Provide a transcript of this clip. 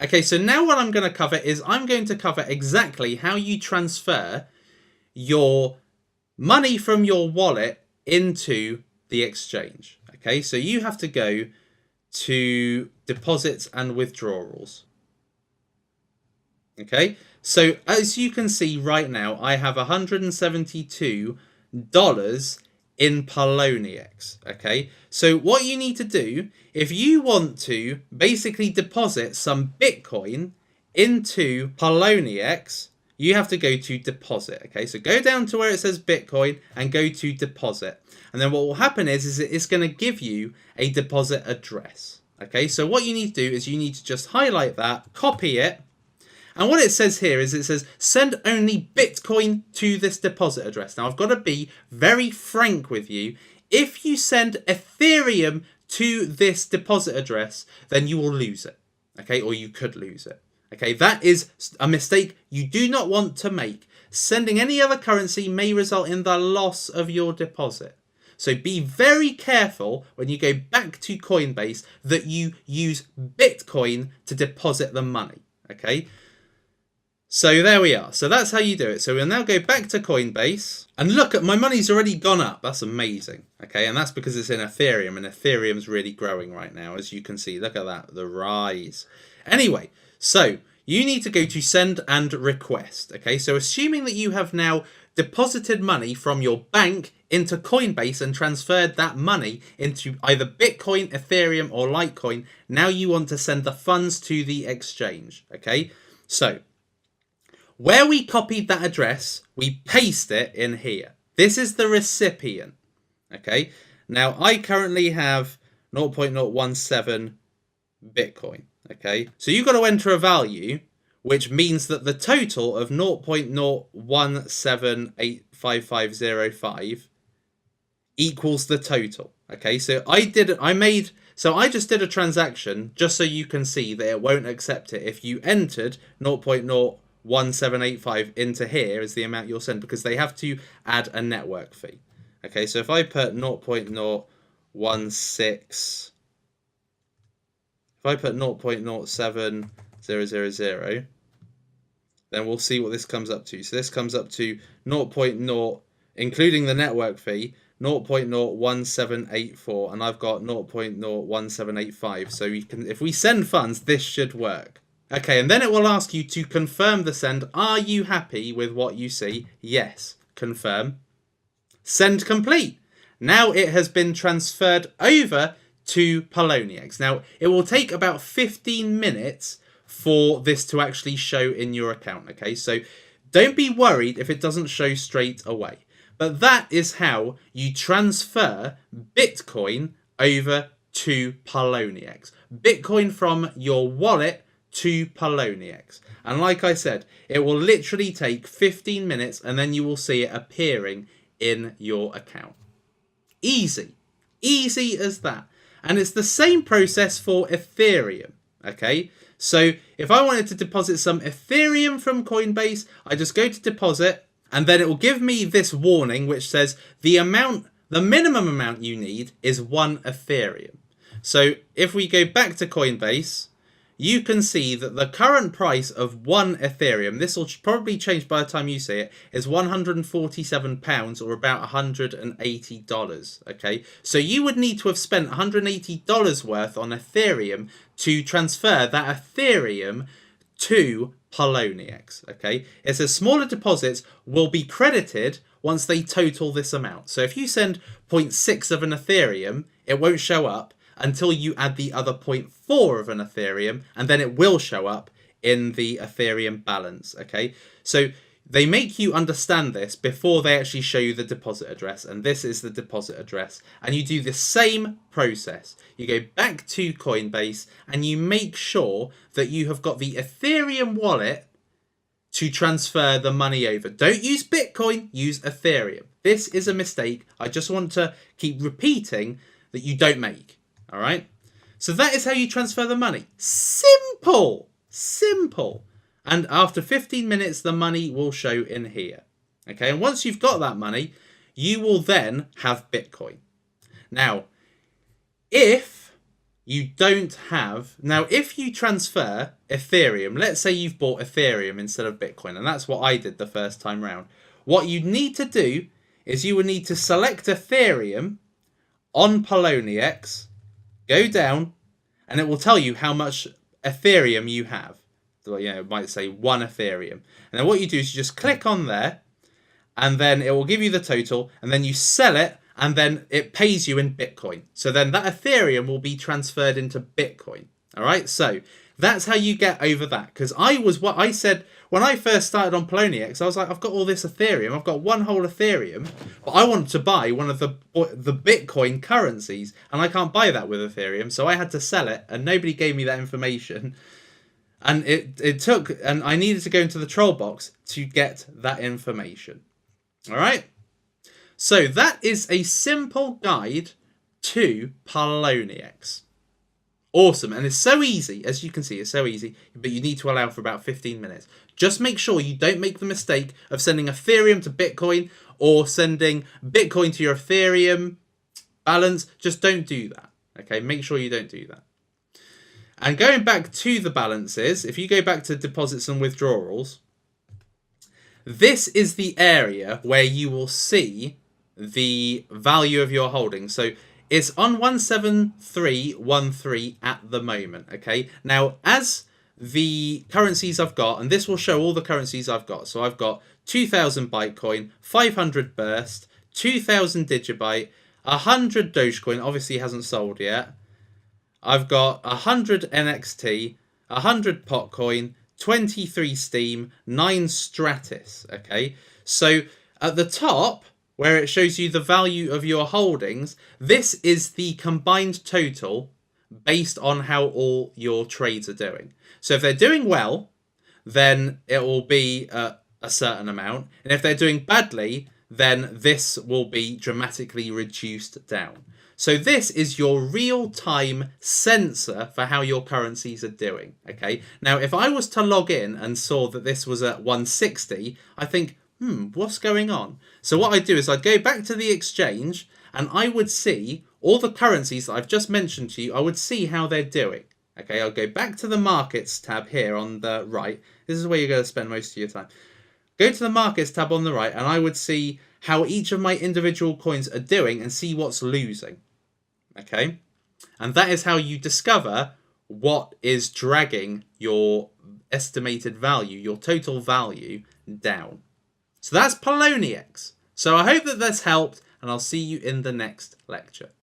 Okay, so now what I'm going to cover is I'm going to cover exactly how you transfer your money from your wallet into the exchange. Okay, so you have to go to deposits and withdrawals. Okay, so as you can see right now, I have $172 in Poloniex. Okay, so what you need to do, if you want to basically deposit some Bitcoin into Poloniex, you have to go to deposit. Okay, so go down to where it says Bitcoin and go to deposit. And then what will happen is it's going to give you a deposit address. Okay, so what you need to do is you need to just highlight that, copy it. And what it says here is it says send only Bitcoin to this deposit address. Now I've got to be very frank with you. If you send Ethereum to this deposit address, then you will lose it. Okay, or you could lose it. Okay, that is a mistake you do not want to make. Sending any other currency may result in the loss of your deposit. So be very careful when you go back to Coinbase that you use Bitcoin to deposit the money. Okay, so there we are. So that's how you do it. So we'll now go back to Coinbase and look at my money's already gone up. That's amazing. Okay, and that's because it's in Ethereum, and Ethereum's really growing right now, as you can see. Look at that, the rise. Anyway, so you need to go to send and request. Okay, so assuming that you have now deposited money from your bank into Coinbase and transferred that money into either Bitcoin, Ethereum, or Litecoin, now you want to send the funds to the exchange. Okay, so where we copied that address, we paste it in here. This is the recipient. Okay, now I currently have 0.017 Bitcoin. Okay, so you've got to enter a value, which means that the total of 0.017855505 equals the total. Okay, so I just did a transaction just so you can see that it won't accept it if you entered 0.01785 into here as the amount you'll send, because they have to add a network fee. Okay, so if I put 0.016, if I put 0.07000, then we'll see what this comes up to. So this comes up to 0.0, including the network fee, 0.01784, and I've got 0.01785. So you can, if we send funds, this should work. Okay, and then it will ask you to confirm the send. Are you happy with what you see? Yes. Confirm. Send complete. Now it has been transferred over to Poloniex. Now, it will take about 15 minutes for this to actually show in your account. Okay, so don't be worried if it doesn't show straight away. But that is how you transfer Bitcoin over to Poloniex. Bitcoin from your wallet to Poloniex. And like I said, it will literally take 15 minutes and then you will see it appearing in your account. Easy. Easy as that. And it's the same process for Ethereum. Okay, so if I wanted to deposit some Ethereum from Coinbase, I just go to deposit, and then it will give me this warning which says the minimum amount you need is 1 Ethereum. So if we go back to Coinbase, you can see that the current price of 1 Ethereum, this will probably change by the time you see it, is £147 or about $180. Okay, so you would need to have spent $180 worth on Ethereum to transfer that Ethereum to Poloniex. Okay, it says smaller deposits will be credited once they total this amount. So if you send 0.6 of an Ethereum, it won't show up until you add the other 0.4 of an Ethereum, and then it will show up in the Ethereum balance. Okay, so they make you understand this before they actually show you the deposit address, and this is the deposit address. And you do the same process. You go back to Coinbase and you make sure that you have got the Ethereum wallet to transfer the money over. Don't use Bitcoin, use Ethereum. This is a mistake I just want to keep repeating that you don't make. All right, so that is how you transfer the money. Simple, simple. And after 15 minutes, the money will show in here. Okay, and once you've got that money, you will then have Bitcoin. Now, if you don't have... Now, if you transfer Ethereum, let's say you've bought Ethereum instead of Bitcoin, and that's what I did the first time round. What you need to do is you would need to select Ethereum on Poloniex, go down, and it will tell you how much Ethereum you have. So, it might say 1 Ethereum. And then what you do is you just click on there, and then it will give you the total, and then you sell it, and then it pays you in Bitcoin. So then that Ethereum will be transferred into Bitcoin. All right, so that's how you get over that. Because what I said when I first started on Poloniex, I was like, I've got all this Ethereum, I've got 1 whole Ethereum, but I want to buy one of the Bitcoin currencies, and I can't buy that with Ethereum, so I had to sell it, and nobody gave me that information. And it took, and I needed to go into the troll box to get that information. All right. So that is a simple guide to Poloniex. Awesome. And it's so easy. As you can see, it's so easy. But you need to allow for about 15 minutes. Just make sure you don't make the mistake of sending Ethereum to Bitcoin or sending Bitcoin to your Ethereum balance. Just don't do that. Okay, make sure you don't do that. And going back to the balances, if you go back to deposits and withdrawals, this is the area where you will see the value of your holdings. So it's on 17313 at the moment. Okay. Now, as the currencies I've got, and this will show all the currencies I've got. So I've got 2,000 Bytecoin, 500 Burst, 2,000 Digibyte, 100 Dogecoin. Obviously hasn't sold yet. I've got 100 NXT, 100 Potcoin, 23 Steam, 9 Stratis. Okay. So at the top, where it shows you the value of your holdings, this is the combined total based on how all your trades are doing. So if they're doing well, then it will be a certain amount. And if they're doing badly, then this will be dramatically reduced down. So this is your real-time sensor for how your currencies are doing. Okay. Now, if I was to log in and saw that this was at 160, I think, what's going on? So what I'd do is I'd go back to the exchange and I would see all the currencies that I've just mentioned to you. I would see how they're doing. Okay, I'll go back to the markets tab here on the right. This is where you're going to spend most of your time. Go to the markets tab on the right and I would see how each of my individual coins are doing and see what's losing. Okay, and that is how you discover what is dragging your estimated value, your total value, down. So that's Poloniex. So I hope that that's helped, and I'll see you in the next lecture.